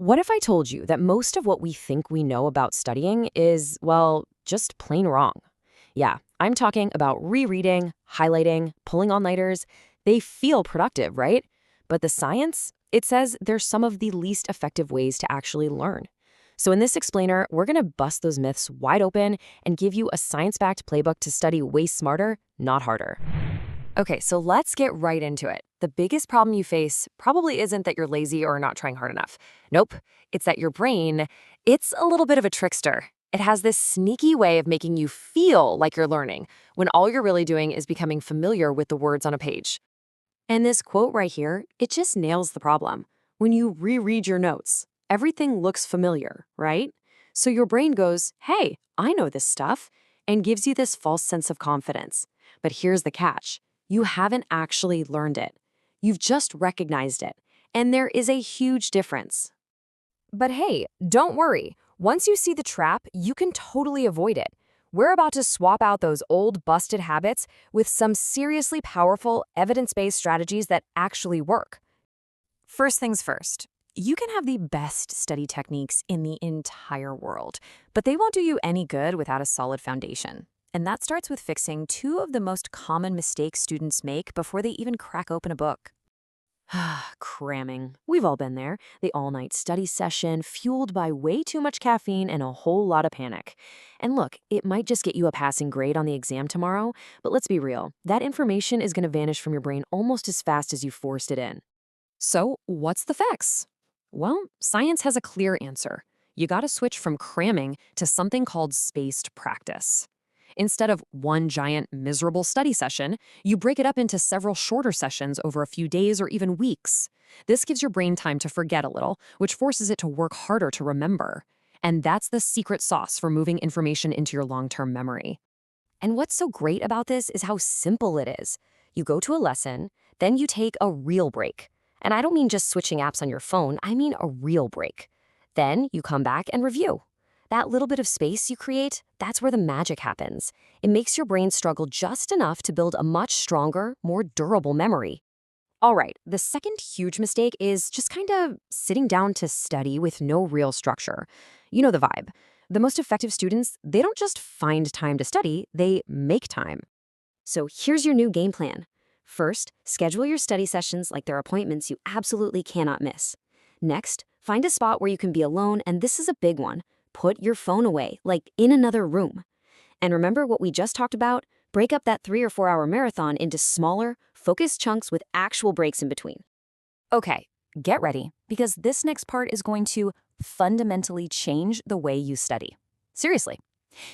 What if I told you that most of what we think we know about studying is, well, just plain wrong? Yeah, I'm talking about rereading, highlighting, pulling all-nighters. They feel productive, right? But the science, it says they're some of the least effective ways to actually learn. So in this explainer, we're going to bust those myths wide open and give you a science-backed playbook to study way smarter, not harder. Okay, so let's get right into it. The biggest problem you face probably isn't that you're lazy or not trying hard enough. Nope, it's that your brain, it's a little bit of a trickster. It has this sneaky way of making you feel like you're learning, when all you're really doing is becoming familiar with the words on a page. And this quote right here, it just nails the problem. When you reread your notes, everything looks familiar, right? So your brain goes, hey, I know this stuff, and gives you this false sense of confidence. But here's the catch. You haven't actually learned it. You've just recognized it. And there is a huge difference. But hey, don't worry. Once you see the trap, you can totally avoid it. We're about to swap out those old busted habits with some seriously powerful evidence-based strategies that actually work. First things first, you can have the best study techniques in the entire world, but they won't do you any good without a solid foundation. And that starts with fixing two of the most common mistakes students make before they even crack open a book. Cramming. We've all been there. The all-night study session, fueled by way too much caffeine and a whole lot of panic. And look, it might just get you a passing grade on the exam tomorrow, but let's be real. That information is going to vanish from your brain almost as fast as you forced it in. So, what's the fix? Well, science has a clear answer. You gotta switch from cramming to something called spaced practice. Instead of one giant, miserable study session, you break it up into several shorter sessions over a few days or even weeks. This gives your brain time to forget a little, which forces it to work harder to remember. And that's the secret sauce for moving information into your long-term memory. And what's so great about this is how simple it is. You go to a lesson, then you take a real break. And I don't mean just switching apps on your phone, I mean a real break. Then you come back and review. That little bit of space you create, that's where the magic happens. It makes your brain struggle just enough to build a much stronger, more durable memory. All right, the second huge mistake is just kind of sitting down to study with no real structure. You know the vibe. The most effective students, they don't just find time to study, they make time. So here's your new game plan. First, schedule your study sessions like they're appointments you absolutely cannot miss. Next, find a spot where you can be alone, and this is a big one. Put your phone away, like in another room. And remember what we just talked about? Break up that 3 or 4 hour marathon into smaller, focused chunks with actual breaks in between. Okay, get ready, because this next part is going to fundamentally change the way you study. Seriously.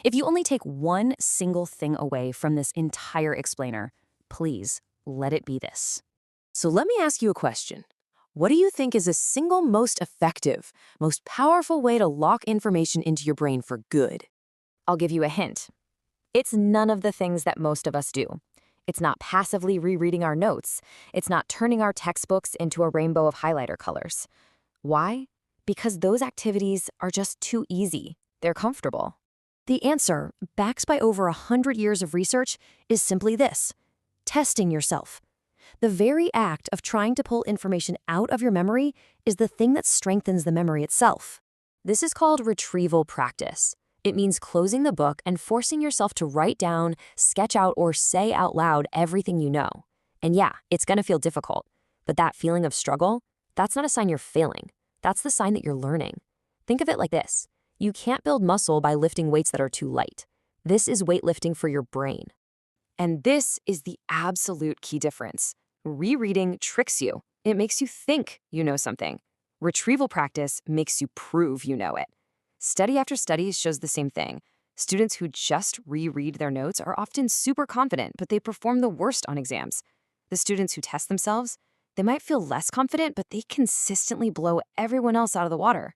If you only take one single thing away from this entire explainer, please let it be this. So let me ask you a question. What do you think is the single most effective, most powerful way to lock information into your brain for good? I'll give you a hint. It's none of the things that most of us do. It's not passively rereading our notes. It's not turning our textbooks into a rainbow of highlighter colors. Why? Because those activities are just too easy. They're comfortable. The answer, backed by over 100 years of research, is simply this: testing yourself. The very act of trying to pull information out of your memory is the thing that strengthens the memory itself. This is called retrieval practice. It means closing the book and forcing yourself to write down, sketch out, or say out loud everything you know. And yeah, it's going to feel difficult. But that feeling of struggle, that's not a sign you're failing. That's the sign that you're learning. Think of it like this. You can't build muscle by lifting weights that are too light. This is weightlifting for your brain. And this is the absolute key difference. Rereading tricks you. It makes you think you know something. Retrieval practice makes you prove you know it. Study after study shows the same thing. Students who just reread their notes are often super confident, but they perform the worst on exams. The students who test themselves, they might feel less confident, but they consistently blow everyone else out of the water.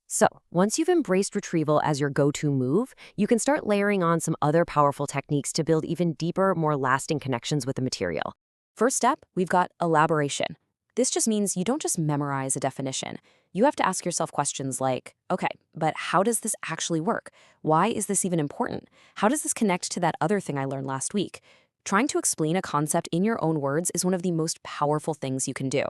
So, once you've embraced retrieval as your go-to move, you can start layering on some other powerful techniques to build even deeper, more lasting connections with the material. First step, we've got elaboration. This just means you don't just memorize a definition. You have to ask yourself questions like, okay, but how does this actually work? Why is this even important? How does this connect to that other thing I learned last week? Trying to explain a concept in your own words is one of the most powerful things you can do.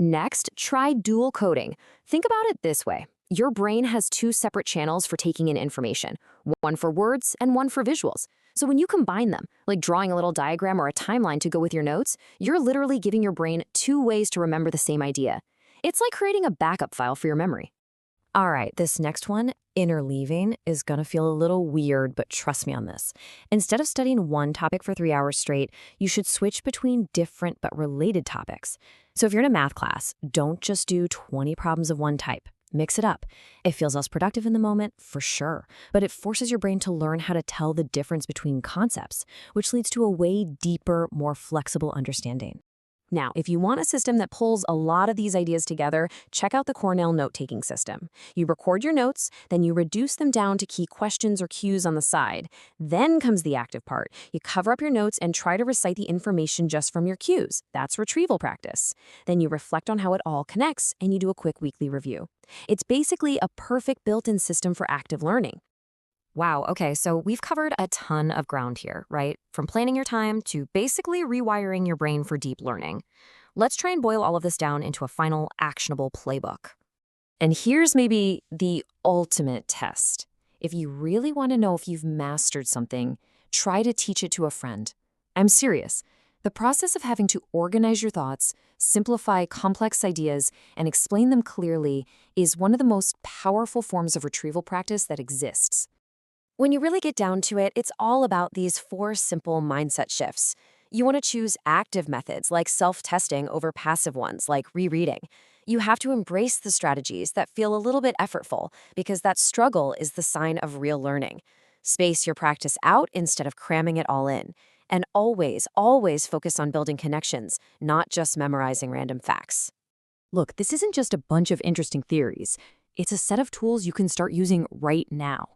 Next, try dual coding. Think about it this way. Your brain has two separate channels for taking in information, one for words and one for visuals. So when you combine them, like drawing a little diagram or a timeline to go with your notes, you're literally giving your brain two ways to remember the same idea. It's like creating a backup file for your memory. All right, this next one, interleaving, is going to feel a little weird, but trust me on this. Instead of studying one topic for 3 hours straight, you should switch between different but related topics. So if you're in a math class, don't just do 20 problems of one type. Mix it up. It feels less productive in the moment, for sure, but it forces your brain to learn how to tell the difference between concepts, which leads to a way deeper, more flexible understanding. Now, if you want a system that pulls a lot of these ideas together, check out the Cornell note-taking system. You record your notes, then you reduce them down to key questions or cues on the side. Then comes the active part. You cover up your notes and try to recite the information just from your cues. That's retrieval practice. Then you reflect on how it all connects, and you do a quick weekly review. It's basically a perfect built-in system for active learning. Wow, okay, so we've covered a ton of ground here, right? From planning your time to basically rewiring your brain for deep learning. Let's try and boil all of this down into a final actionable playbook. And here's maybe the ultimate test. If you really want to know if you've mastered something, try to teach it to a friend. I'm serious. The process of having to organize your thoughts, simplify complex ideas, and explain them clearly is one of the most powerful forms of retrieval practice that exists. When you really get down to it, it's all about these 4 simple mindset shifts. You want to choose active methods like self-testing over passive ones like rereading. You have to embrace the strategies that feel a little bit effortful because that struggle is the sign of real learning. Space your practice out instead of cramming it all in. And always, always focus on building connections, not just memorizing random facts. Look, this isn't just a bunch of interesting theories. It's a set of tools you can start using right now.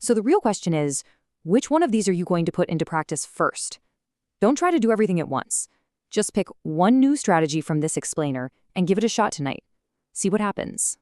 So the real question is, which one of these are you going to put into practice first? Don't try to do everything at once. Just pick one new strategy from this explainer and give it a shot tonight. See what happens.